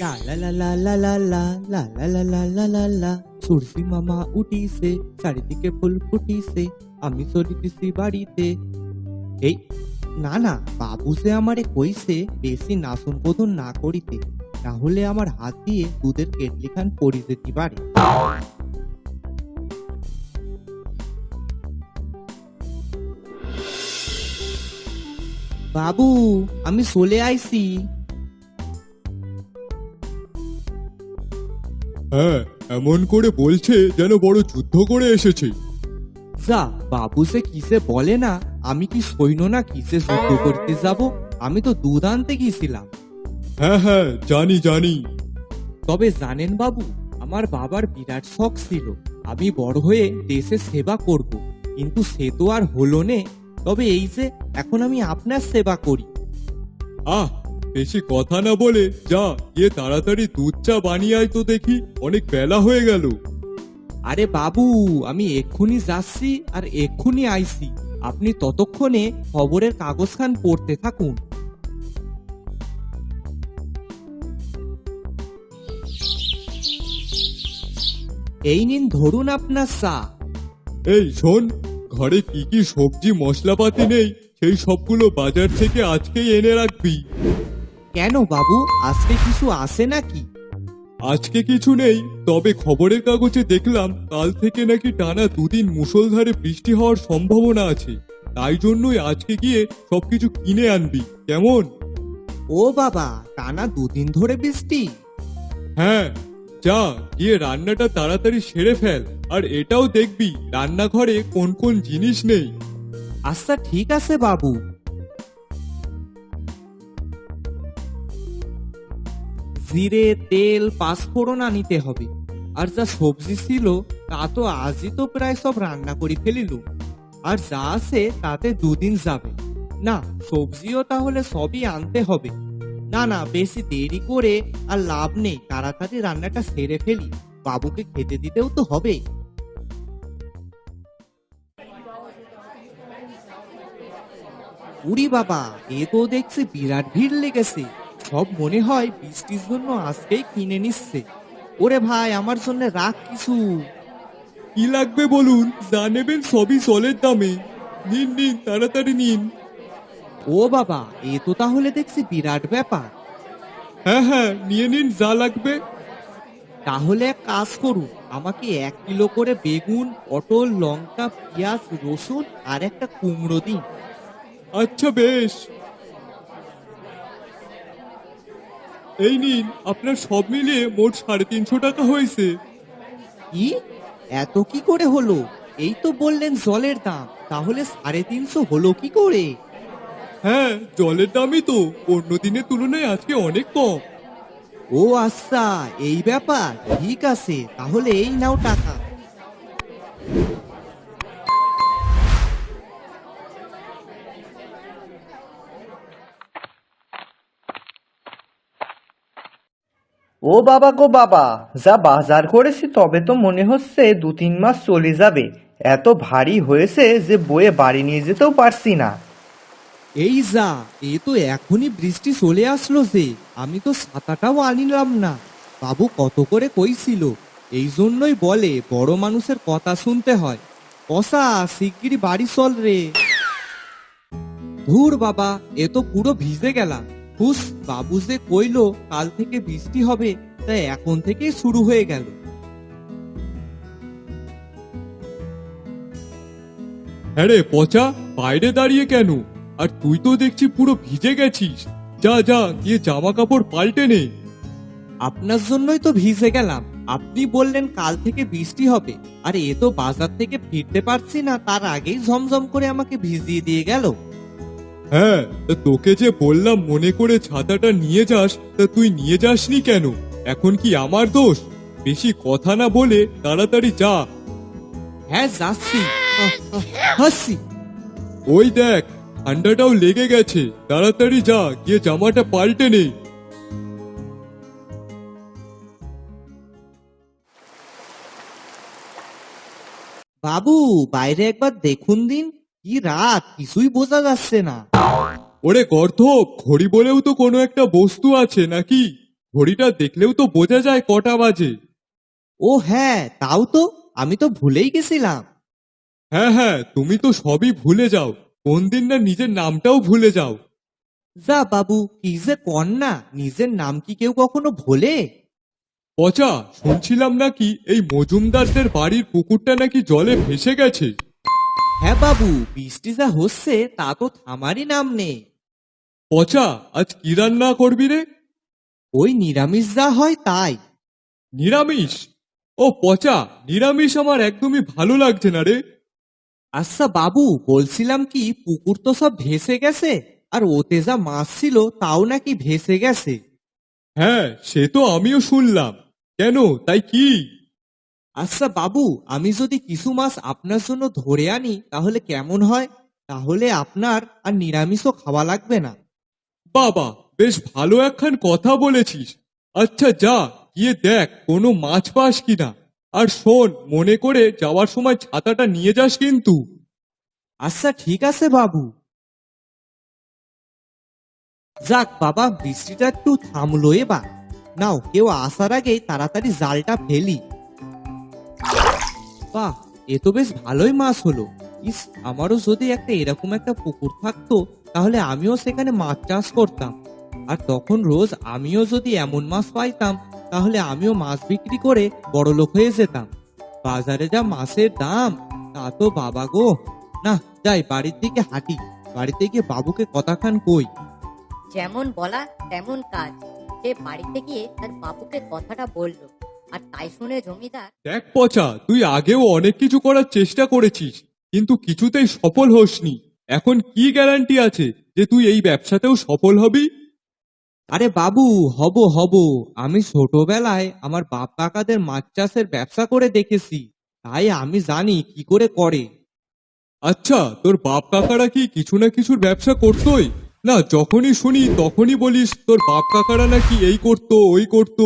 লা লা লা লা লা লা লা লা লা লা লা লা লা লা সূর্যি মামা উঠিছে, চারিদিকে ফুল ফুটিছে, আমি চলিতেছি বাড়িতে। এই না না, বাবু যে আমারে কইছে বেশি নাচন বোধন না করিতে, তাহলে আমার হাত দিয়ে দুধের কেটলি খান পড়ি যেতে পারে। বাবু, আমি চলে আইছি। হ্যাঁ, এমন করে বলছে যেন বড় যুদ্ধ করে এসেছে। যা, বাবু সে কিসে বলে না, আমি কি সৈন্য না কিসে যুদ্ধ করতে যাব? আমি তো দুধ আনতে গিয়েছিলাম। হ্যাঁ হ্যাঁ, জানি জানি। তবে জানেন বাবু, আমার বাবার বিরাট শখ ছিল আমি বড় হয়ে দেশের সেবা করব, কিন্তু সে তো আর হলো নে। তবে এই যে এখন আমি আপনার সেবা করি। আহ, বেশি কথা না বলে যা, গিয়ে তাড়াতাড়ি দুধ চা বানিয়ে আয় তো দেখি, অনেক বেলা হয়ে গেল। আরে বাবু, আমি এক্ষুনি যাচ্ছি আর এক্ষুনি আইছি। আপনি ততক্ষণে খবরের কাগজখান পড়তে থাকুন। এই নিন, ধরুন আপনার চা। এই শোন, ঘরে কি কি সবজি মশলাপাতি নেই সেই সবগুলো বাজার থেকে আজকেই এনে রাখবি। কেন বাবু, আজকে কিছু আসে নাকি? আজকে কিছু নেই, তবে খবরের কাগজে দেখলাম কাল থেকে নাকি টানা দুদিন মুষলধারে বৃষ্টি হওয়ার সম্ভাবনা আছে। তাই জন্যই আজকে গিয়ে সবকিছু কিনে আনবি, কেমন? ও বাবা, টানা দুদিন ধরে বৃষ্টি? হ্যাঁ, যা, গিয়ে রান্নাটা তাড়াতাড়ি সেরে ফেল। আর এটাও দেখবি রান্নাঘরে কোন কোন জিনিস নেই। আচ্ছা ঠিক আছে বাবু। জিরে, তেল, পাঁচফোড়ন আনিতে হবে। আর যা সবজি ছিল তা তো আজই তো প্রায় সব রান্না করে ফেলিলু। আর যা আছে তাতে দুদিন যাবে। না, সবজিও তাহলে সবই আনতে হবে। না না, বেশি দেরি করে আর লাভ নেই, তাড়াতাড়ি রান্নাটা সেরে ফেলি, বাবুকে খেতে দিতেও তো হবে। উড়ি বাবা, এ তো দেখছি বিরাট ভিড় লেগেছে। সব মনে হয় বৃষ্টির জন্য আজকেই কিনে নিচ্ছে। ওরে ভাই, আমার জন্য রাখ কিছু। কি লাগবে বলুন, যা নেবেন সবই সলের দামে। নিন নিন, তাড়াতাড়ি নিন। ও বাবা, এ তো তাহলে দেখছি বিরাট ব্যাপার। হ্যাঁ হ্যাঁ, নিয়ে নিন যা লাগবে। তাহলে এক কাজ করুন, আমাকে 1 কিলো করে বেগুন, পটল, লঙ্কা, পেঁয়াজ, রসুন আর একটা কুমড়ো দিন। আচ্ছা বেশ, এই নিন, আপনার সব মিলিয়ে মোট 350 টাকা হয়েছে। কি? এত কি করে হলো? এই তো বললেন জলের দাম, তাহলে 350 হলো কি করে? হ্যাঁ, জলের দামই তো অন্য দিনের তুলনায় আজকে অনেক কম। ও আচ্ছা, এই ব্যাপার। ঠিক আছে, তাহলে এই নাও টাকা। ও বাবা গো বাবা, যা বাজার করেছি তবে তো মনে হচ্ছে 2-3 মাস চলে যাবে। এত ভারী হয়েছে যে বয়ে বাড়ি নিয়ে যেতেও পারছি না। এই যা, এ তো এখনই বৃষ্টি চলে আসলো যে, আমি তো ছাতাটাও আনিলাম না। বাবু কত করে কইছিল, এই জন্যই বলে বড় মানুষের কথা শুনতে হয়। কষা, শিগগিরই বাড়ি চল রে। ধুর বাবা, এ তো পুরো ভিজে গেলাম। হুস, বাবু যে কইলো কাল থেকে বৃষ্টি হবে, তাই এখন থেকেই শুরু হয়ে গেল। হ্যাঁ রে পচা, বাইরে দাঁড়িয়ে কেন? আর তুই তো দেখছি পুরো ভিজে গেছিস। যা যা, গিয়ে জামা কাপড় পাল্টে নে। আপনার জন্যই তো ভিজে গেলাম। আপনি বললেন কাল থেকে বৃষ্টি হবে, আর এ তো বাজার থেকে ফিরতে পারছি না তার আগেই ঝমঝম করে আমাকে ভিজিয়ে দিয়ে গেল। হ্যাঁ, তা তোকে যে বললাম মনে করে ছাতাটা নিয়ে যাস, তা তুই নিয়ে যাসনি কেন? এখন কি আমার দোষ? বেশি কথা না বলে তাড়াতাড়ি যা। হ্যাঁ যাচ্ছি। হাসি। ওই দেখ, ঠান্ডাটাও লেগে গেছে, তাড়াতাড়ি যা, গিয়ে জামাটা পাল্টে নে। বাবু, বাইরে একবার দেখুন দিন, কি রাত, কিছুই বোঝা যাচ্ছে না। ওরে গর্ধপ, ঘড়ি বলেও তো কোনো একটা বস্তু আছে নাকি? ঘড়িটা দেখলেও তো বোঝা যায় কটা বাজে। ও হ্যাঁ, তাও তো, আমি তো ভুলেই গেছিলাম। হ্যাঁ হ্যাঁ, তুমি তো সবই ভুলে যাও, কোন দিন না নিজের নামটাও ভুলে যাও। যা বাবু, কি যে কর না, নিজের নাম কি কেউ কখনো ভোলে? পচা, শুনছিলাম নাকি এই মজুমদারদের বাড়ির পুকুরটা নাকি জলে ভেসে গেছে। হ্যাঁ বাবু, বৃষ্টি যা হচ্ছে তা তো থামারই নাম নেই। পচা, আজ কি রান্না করবি রে? ওই নিরামিষ যা হয় তাই। নিরামিষ? ও পচা, নিরামিষ আমার একদমই ভালো লাগছে না রে। আচ্ছা বাবু, বলছিলাম কি, পুকুর তো সব ভেসে গেছে, আর ওতে যা মাছ ছিল তাও নাকি ভেসে গেছে। হ্যাঁ, সে তো আমিও শুনলাম। কেন, তাই কি? আচ্ছা বাবু, আমি যদি কিছু মাছ আপনার জন্য ধরে আনি তাহলে কেমন হয়? তাহলে আপনার আর নিরামিষও খাওয়া লাগবে না। বাবা, বেশ ভালো একখান কথা বলেছিস। আচ্ছা যা, গিয়ে দেখ কোনো মাছ পাস কিনা। আর শোন, মনে করে যাওয়ার সময় ছাতাটা নিয়ে যাস কিন্তু। আচ্ছা ঠিক আছে বাবু। যাক বাবা, বৃষ্টিটা একটু থামলো এবার। নাও, কেউ আসার আগেই তাড়াতাড়ি জালটা ফেলি। বাহ, এ তো বেশ ভালোই মাছ হলো। ইস, আমারও যদি একটা এরকম একটা পুকুর থাকতো তাহলে আমিও সেখানে মাছ চাষ করতাম। আর তখন রোজ আমিও যদি এমন মাছ পাইতাম তাহলে আমিও মাছ বিক্রি করে বড়লোক হয়ে যেতাম। বাজারে যা মাছের দাম, তা তো বাবা গো। না, যাই বাড়ির দিকে হাঁটি, বাড়িতে গিয়ে বাবুকে কথাখান কই। যেমন বলা তেমন কাজ। সে বাড়িতে গিয়ে তার বাবুকে কথাটা বলল, আর তাই শুনে জমিদার দেখ পচা, তুই আগেও অনেক কিছু করার চেষ্টা করেছিস, কিন্তু কিছুতেই সফল হোসনি। এখন কি গ্যারান্টি আছে যে তুই এই ব্যবসাতেও সফল হবি? আরে বাবু, হব হব। আমি ছোটবেলায় আমার বাপ কাকাদের মাছ চাষের ব্যবসা করে দেখেছি, তাই আমি জানি কি করে করে। আচ্ছা, তোর বাপ কাকারা কি কিছু না কিছুর ব্যবসা করতোই? না, যখনই শুনি তখনই বলিস তোর বাপ কাকারা নাকি এই করতো ওই করতো।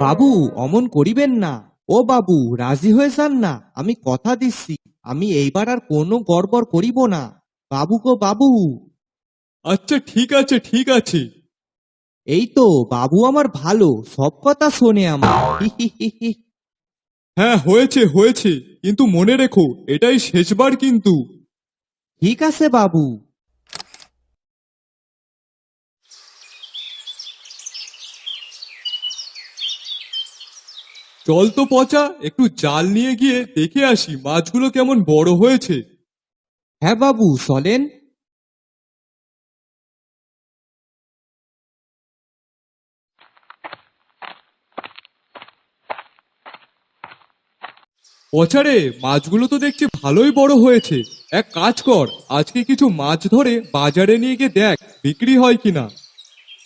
বাবু, অমন করিবেন না। ও বাবু, রাজি হয়ে যান না, আমি কথা দিচ্ছি আমি এইবার আর কোনো গড়বড় করিব না। বাবু গো বাবু। আচ্ছা ঠিক আছে ঠিক আছে। এই তো বাবু আমার ভালো, সব কথা শোনে আমার। হি হি হি হি। হ্যাঁ, হয়েছে হয়েছে, কিন্তু মনে রেখো এটাই শেষবার কিন্তু। ঠিক আছে বাবু। চল তো পচা, একটু জাল নিয়ে গিয়ে দেখে আসি মাছগুলো কেমন বড় হয়েছে। হ্যাঁ বাবু, চলেন। পচারে, মাছগুলো তো দেখছি ভালোই বড় হয়েছে। এক কাজ কর, আজকে কিছু মাছ ধরে বাজারে নিয়ে গিয়ে দেখ বিক্রি হয় কিনা।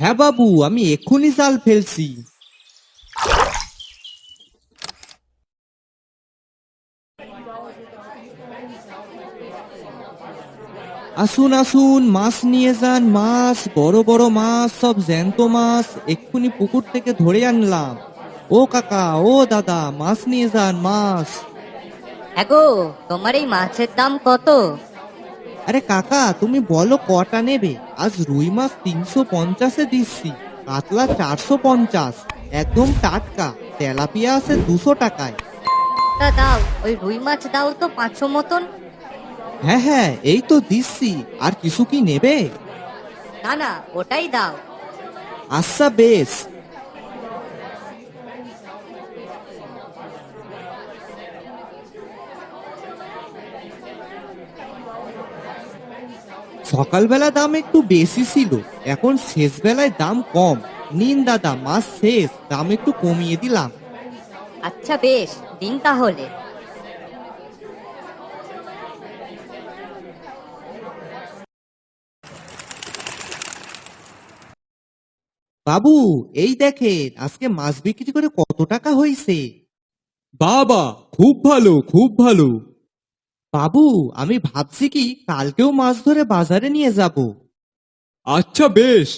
হ্যাঁ বাবু, আমি এক্ষুনি জাল ফেলছি। আসুন আসুন, মাছ নিয়ে যান, মাছ, বড় বড় মাছ, সব জ্যান্ত মাছ এক্ষুনি পুকুর থেকে ধরে আনলাম। ও কাকা, ও দাদা, মাছ নিয়ে যান, মাছ। এগো, তোমার এই মাছের দাম কত? আরে কাকা, তুমি বলো কটা নেবে? আজ রুই মাছ 350-এ দিচ্ছি, কাতলা 450, একদম টাটকা। তেলাপিয়া আছে 200 টাকায়। তা দাও, ওই রুই মাছ দাও তো 500 মতন। হ্যাঁ হ্যাঁ, এই তো দিচ্ছি। আর কিছু কি নেবে? না না, ওটাই দাও। আচ্ছা বেশ। সকালবেলা দাম একটু বেশি ছিল, এখন শেষ বেলায় দাম কম। নিন দাদা, মাছ শেষ, দাম একটু কমিয়ে দিলাম। আচ্ছা বেশ, দিন তাহলে। বাবু, এই দেখেন আজকে মাছ বিক্রি করে কত টাকা হয়েছে। বাবা, খুব ভালো খুব ভালো। বাবু, আমি ভাবছি কি কালকেও মাছ ধরে বাজারে নিয়ে যাব। আচ্ছা বেশ,